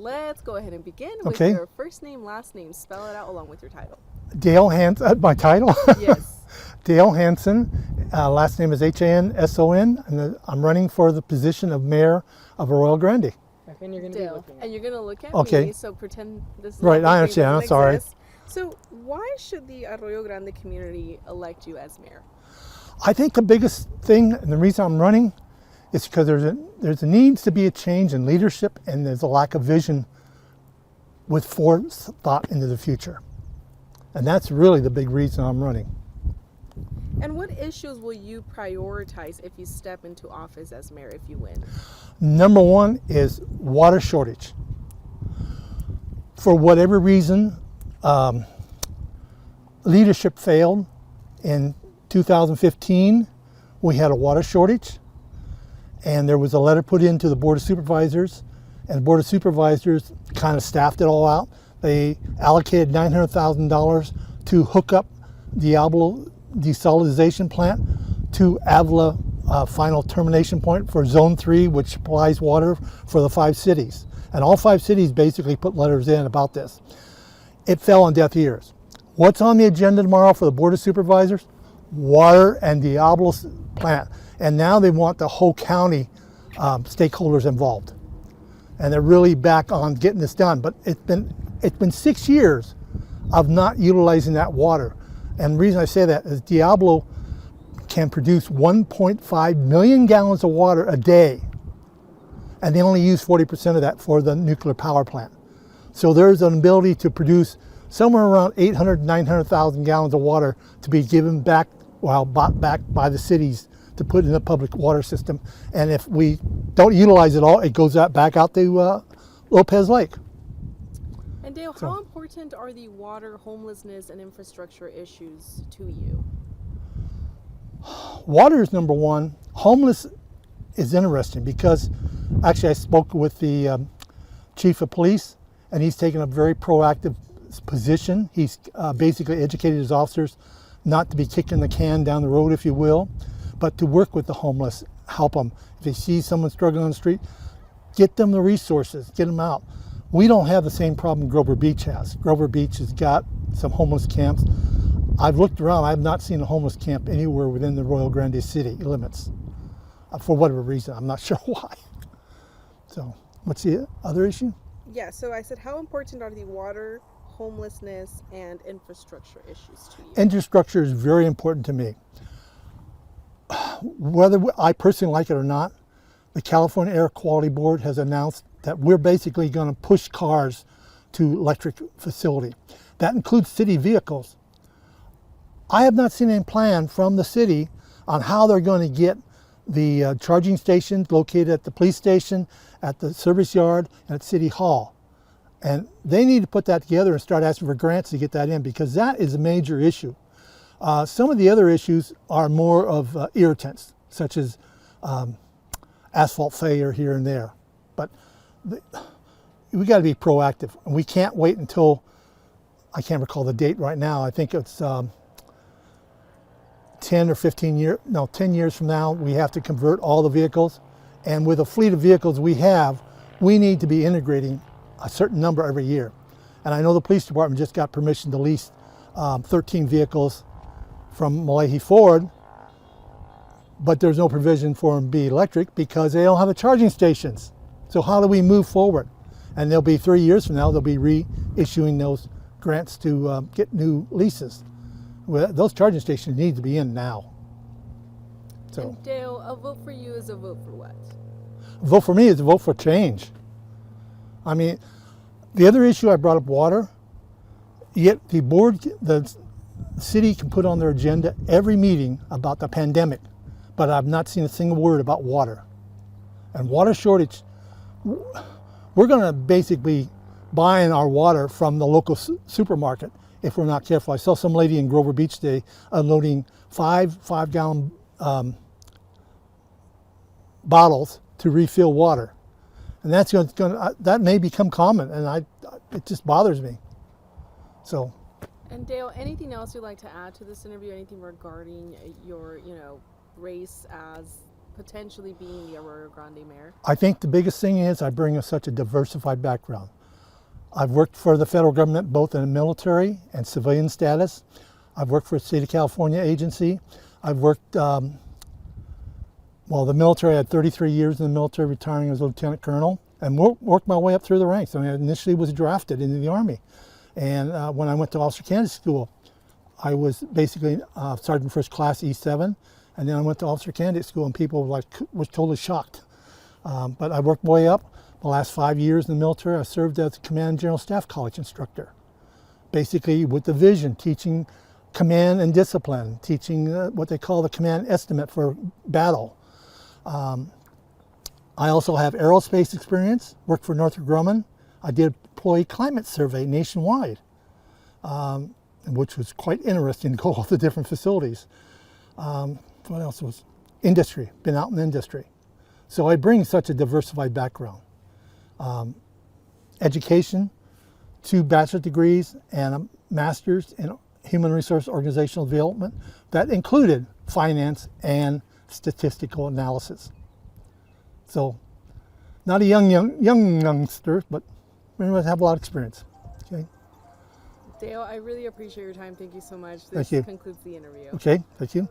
let's go ahead and begin with Okay. your first name, last name. Spell it out along with your title. Dale Hanson, my title? Yes. Dale Hanson, last name is Hanson, and I'm running for the position of mayor of Arroyo Grande. And you're gonna Dale, and you're going to look at Okay. me, so pretend this Right, little I thing understand. I'm doesn't sorry. exist. So why should the Arroyo Grande community elect you as mayor? I think the biggest thing, and the reason I'm running, is because there's a needs to be a change in leadership, and there's a lack of vision with forethought into the future. And that's really the big reason I'm running. And what issues will you prioritize if you step into office as mayor if you win? Number one is water shortage. For whatever reason, leadership failed. In 2015, we had a water shortage, and there was a letter put into the Board of Supervisors, and the Board of Supervisors kind of staffed it all out. They allocated $900,000 to hook up Diablo desalinization plant to Avila final termination point for Zone 3, which supplies water for the 5 cities. And all 5 cities basically put letters in about this. It fell on deaf ears. What's on the agenda tomorrow for the Board of Supervisors? Water and Diablo plant. And now they want the whole county stakeholders involved. And they're really back on getting this done. But it's been 6 years of not utilizing that water. And the reason I say that is Diablo can produce 1.5 million gallons of water a day, and they only use 40% of that for the nuclear power plant. So there's an ability to produce somewhere around 800, 900,000 gallons of water to be given back, well, bought back by the cities to put in the public water system. And if we don't utilize it all, it goes back out to Lopez Lake. And Dale, how important are the water, homelessness, and infrastructure issues to you? Water is number one. Homeless is interesting because actually I spoke with the chief of police, and he's taken a very proactive position. He's basically educated his officers not to be kicking the can down the road, if you will, but to work with the homeless, help them. If they see someone struggling on the street, get them the resources, get them out. We don't have the same problem Grover Beach has. Grover Beach has got some homeless camps. I've looked around, I've not seen a homeless camp anywhere within the Arroyo Grande city limits. For whatever reason, I'm not sure why. So, what's the other issue? Yeah, so I said, how important are the water, homelessness, and infrastructure issues to you? Infrastructure is very important to me. Whether I personally like it or not, the California Air Quality Board has announced that we're basically going to push cars to electric facility. That includes city vehicles. I have not seen any plan from the city on how they're going to get the charging stations located at the police station, at the service yard, and at City Hall. And they need to put that together and start asking for grants to get that in, because that is a major issue. Some of the other issues are more of irritants, such as asphalt failure here and there. But we got to be proactive. And we can't wait until, I can't recall the date right now, I think it's 10 or 15 years, no, 10 years from now, we have to convert all the vehicles. And with a fleet of vehicles we have, we need to be integrating a certain number every year. And I know the police department just got permission to lease 13 vehicles from Malahi Ford, but there's no provision for them to be electric because they don't have the charging stations. So how do we move forward? And there'll be 3 years from now, they'll be reissuing those grants to get new leases. Well, those charging stations need to be in now. So, and Dale, a vote for you is a vote for what? A vote for me is a vote for change. I mean, the other issue I brought up, water, yet the board, the city can put on their agenda every meeting about the pandemic, but I've not seen a single word about water. And water shortage, we're going to basically buying our water from the local supermarket if we're not careful. I saw some lady in Grover Beach today unloading five-gallon bottles to refill water, and that's going to that may become common, and it just bothers me. So. And Dale, anything else you'd like to add to this interview? Anything regarding your, race as potentially being the Arroyo Grande mayor? I think the biggest thing is I bring such a diversified background. I've worked for the federal government both in a military and civilian status. I've worked for a state of California agency. I've worked, the military, I had 33 years in the military, retiring as a lieutenant colonel, and worked my way up through the ranks. I mean, I initially was drafted into the Army. And when I went to officer candidate school, I was basically Sergeant First Class E7, and then I went to officer candidate school, and people was totally shocked. But I worked my way up. The last 5 years in the military, I served as a Command and General Staff College instructor, basically with the vision, teaching command and discipline, teaching what they call the command estimate for battle. I also have aerospace experience, worked for Northrop Grumman. I did employee climate survey nationwide, which was quite interesting to go all the different facilities. What else was? Industry, been out in the industry. So I bring such a diversified background. Education, 2 bachelor's degrees and a master's in human resource organizational development that included finance and statistical analysis. So not a youngster, but we have a lot of experience. Okay. Dale, I really appreciate your time. Thank you so much. Thank This you. concludes the interview. Okay, thank you.